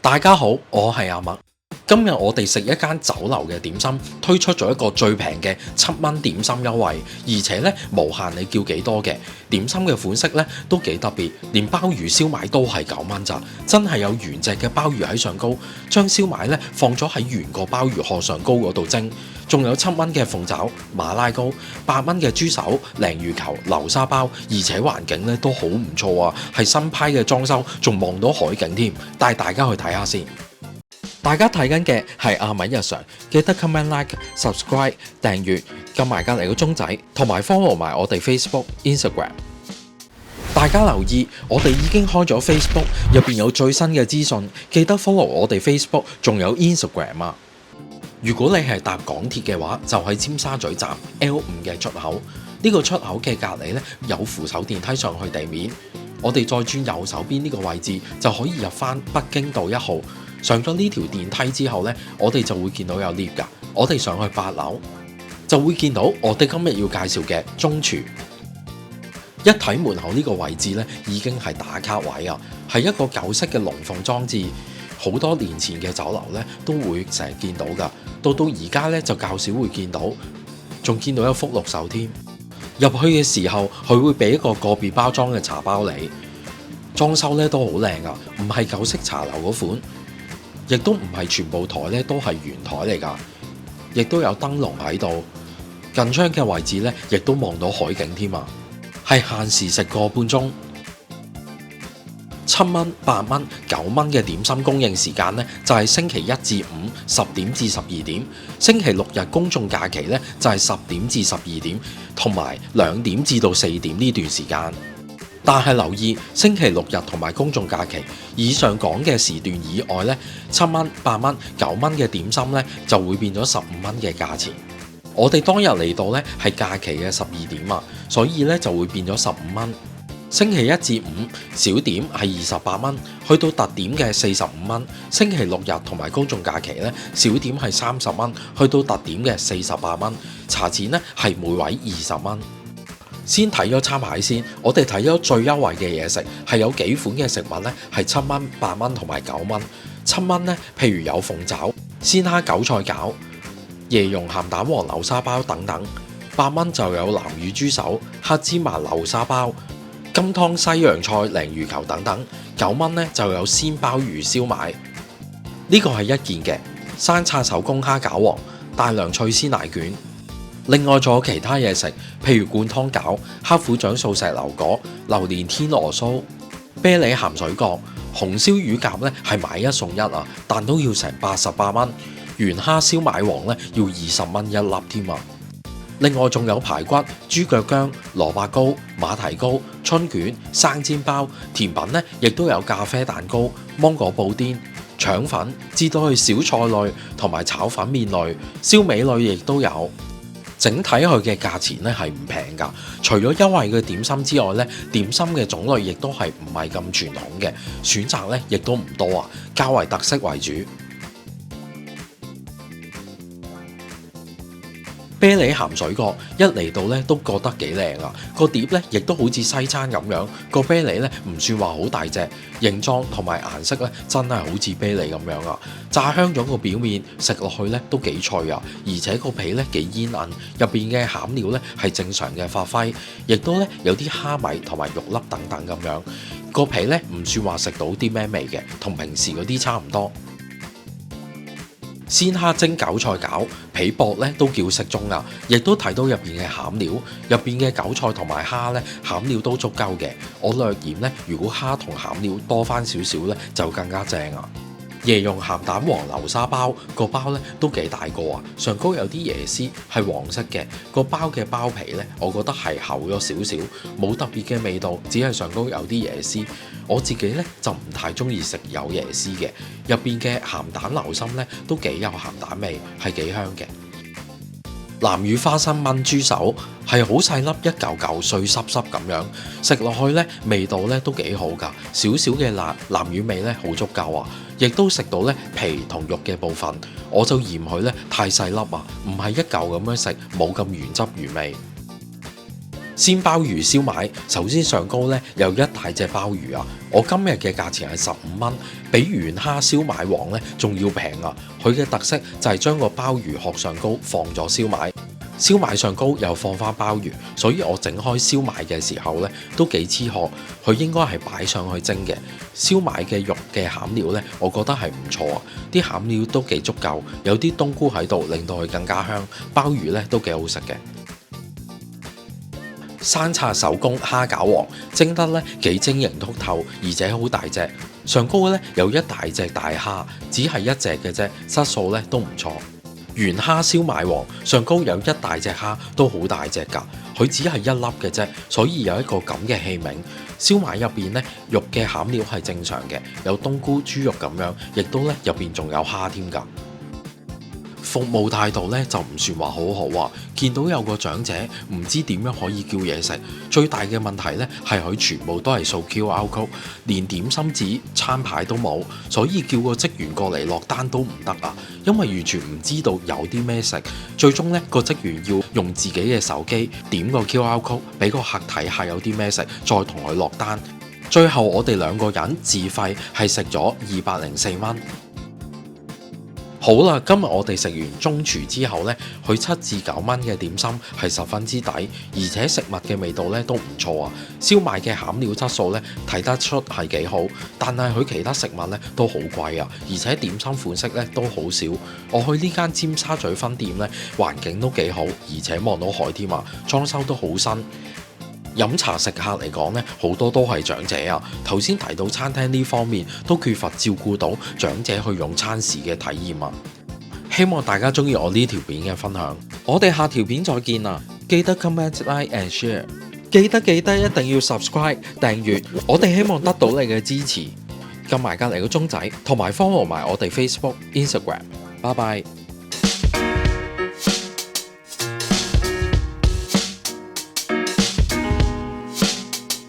大家好，我係阿麥。今日我哋食一間酒樓嘅點心，推出咗一個最平嘅7蚊點心優惠，而且咧無限你叫幾多嘅點心嘅款式咧都幾特別，連鮑魚燒賣都係9蚊咋，真係有原隻嘅鮑魚喺上高，將燒賣咧放咗喺原個鮑魚殼上高嗰度蒸，仲有7蚊嘅鳳爪、馬拉糕、8蚊嘅豬手、鯪魚球、流沙包，而且環境咧都好唔錯啊，係新派嘅裝修，仲望到海景添，帶大家去睇下先。大家睇緊嘅係阿米日常，記得 comment like、subscribe、訂閱，撳埋隔離個鐘仔，同埋 follow 埋我哋 Facebook、Instagram。大家留意，我哋已經開咗 Facebook，入邊有最新嘅資訊，記得 follow 我哋 Facebook，仲有 Instagram 啊！如果你係搭港鐵嘅話，就喺尖沙咀站 L5嘅出口，呢個出口嘅隔離呢，有扶手電梯上去地面，我哋再轉右手邊呢個位置就可以入返北京道1號。上咗呢條電梯之後呢，我哋就會見到有 lift 㗎。我哋上去8樓就會見到我哋今日要介紹嘅中廚。一睇門口呢個位置呢，已經係打卡位啊，係一個舊式嘅龍鳳裝置。好多年前嘅酒樓呢都會成日見到㗎，到而家呢就較少會見到，仲見到有福祿壽添。入去嘅時候，佢會俾一個個別包裝嘅茶包你，裝修呢都好靚啊，唔係舊式茶樓嗰款。亦都唔係全部台咧都係圓台嚟㗎，亦都有燈籠喺度。近窗嘅位置咧，亦都望到海景添啊！係限時食個半鐘，7蚊、8蚊、9蚊嘅點心供應時間咧，就係星期1至5 10點至12點，星期6日公眾假期咧就係10點至12點，同埋2點至到4點呢段時間。但係留意星期6日同埋公眾假期以上講嘅時段以外呢，7蚊、8蚊、9蚊嘅點心呢就會變咗15蚊嘅價錢。我哋當日嚟到呢係假期嘅12點啊，所以呢就會變咗15蚊。星期1至5小點係28蚊，去到特點嘅45蚊。星期6日同埋公眾假期呢，小點係30蚊，去到特點嘅48蚊。茶錢呢係每位20蚊。先睇咗餐牌先，我哋睇咗最優惠嘅嘢食，係有幾款嘅食物呢係7蚊、8蚊同埋9蚊。7蚊呢，譬如有鳳爪、鮮蝦韭菜餃、椰蓉鹹蛋黃流沙包等等。8蚊就有南乳豬手、黑芝麻流沙包、金湯西洋菜、鯪魚球等等。9蚊呢就有鮮鮑魚燒賣。呢個係一件嘅生拆手工蝦餃王、大良脆鮮奶卷。另外仲有其他嘢食，譬如灌湯餃、黑虎掌素石榴果、榴蓮天鵝酥、啤梨鹹水角、紅燒乳鴿呢係買1送1啊，但都要成88蚊。原蝦燒賣王呢要20蚊一粒添啊。另外仲有排骨、豬腳薑、蘿蔔糕、馬蹄糕、春卷、生煎包，甜品呢亦都有咖啡蛋糕、芒果布甸、腸粉，至到去小菜類同埋炒粉麵類、燒味類亦都有。整體佢嘅價錢咧係唔平㗎，除咗優惠嘅點心之外咧，點心嘅種類亦都係唔係咁傳統嘅，選擇咧亦都唔多啊，較為特色為主。啤梨鹹水角一嚟到咧都覺得幾靚啊，個碟咧亦都好似西餐咁樣，個啤梨咧唔算話好大隻，形狀同埋顏色咧真係好似啤梨咁樣啊，炸香咗個表面，食落去咧都幾脆啊，而且個皮咧幾煙韌，入邊嘅餡料咧係正常嘅發揮，亦都咧有啲蝦米同埋肉粒等等咁樣，個皮咧唔算話食到啲咩味嘅，同平時嗰啲差唔多。鮮蝦蒸韭菜餃，皮薄咧都叫適中啊！亦都睇到入邊嘅餡料，入邊嘅韭菜同埋蝦咧餡料都足夠嘅。我略嫌咧，如果蝦同餡料多翻少少咧，就更加正啊！椰蓉鹹蛋黃流沙包，個包咧都幾大個啊，上高有啲椰絲係黃色嘅，個包嘅包皮咧，我覺得係厚咗少少，冇特別嘅味道，只係上高有啲椰絲。我自己咧就唔太中意食有椰絲嘅，入邊嘅鹹蛋流心咧都幾有鹹蛋味，係幾香嘅。南乳花生炆豬手係好細粒，一嚿嚿碎濕濕咁樣，食落去咧味道咧都幾好㗎，少少嘅辣，南乳味咧好足夠啊，亦都食到咧皮同肉嘅部分，我就嫌佢咧太細粒啊，唔係一嚿咁樣食，冇咁原汁原味。鮮鮑魚燒賣，首先上高呢有一大隻鮑魚啊！我今日嘅價錢係15蚊，比元蝦燒賣王呢仲要平啊！佢嘅特色就係將個鮑魚殼上高放咗燒賣，燒賣上高又放翻鮑魚，所以我整開燒賣嘅時候呢都幾黐殼。佢應該係擺上去蒸嘅。燒賣嘅肉嘅餡料呢，我覺得係唔錯啊！啲餡料都幾足夠，有啲冬菇喺度，令到佢更加香。鮑魚呢都幾好食嘅。山賊手工蝦餃王蒸得呢幾晶瑩剔透，而且好大隻。上高呢有一大隻大蝦，只係一隻嘅啫，質素呢都唔錯。元蝦燒賣王上高有一大隻蝦，都好大隻㗎，佢只係一粒嘅啫，所以有一個咁嘅器皿。燒賣入邊呢，肉嘅餡料係正常嘅，有冬菇、豬肉咁樣，亦都呢入邊仲有蝦添㗎。服務態度咧就唔算話好好啊！見到有個長者唔知點樣可以叫嘢食，最大嘅問題咧係佢全部都係掃 QR code，連點心紙、餐牌都冇，所以叫個職員過嚟落單都唔得啊！因為完全唔知道有啲咩食，最終呢個職員要用自己嘅手機點個 QR code，俾個客睇下有啲咩食，再同佢落單。最後我哋兩個人自費係食咗204蚊。好啦，今日我哋食完中廚之後呢，佢7至9蚊嘅點心係十分之抵，而且食物嘅味道呢都唔錯啊！燒賣嘅餡料質素呢睇得出係幾好，但係佢其他食物呢都好貴啊，而且點心款式呢都好少。我去呢間尖沙咀分店呢，環境都幾好，而且望到海添啊，裝修都好新。飲茶食客嚟講呢，好多都係長者啊。頭先提到餐廳呢方面都缺乏照顧到長者去用餐時嘅體驗啊。希望大家中意我呢條片嘅分享，我哋下條片再見啦！記得 comment like and share， 記得一定要 subscribe 訂閱，我哋希望得到你嘅支持，撳埋隔離個鐘仔，同埋 follow 埋我哋 Facebook、Instagram。拜拜。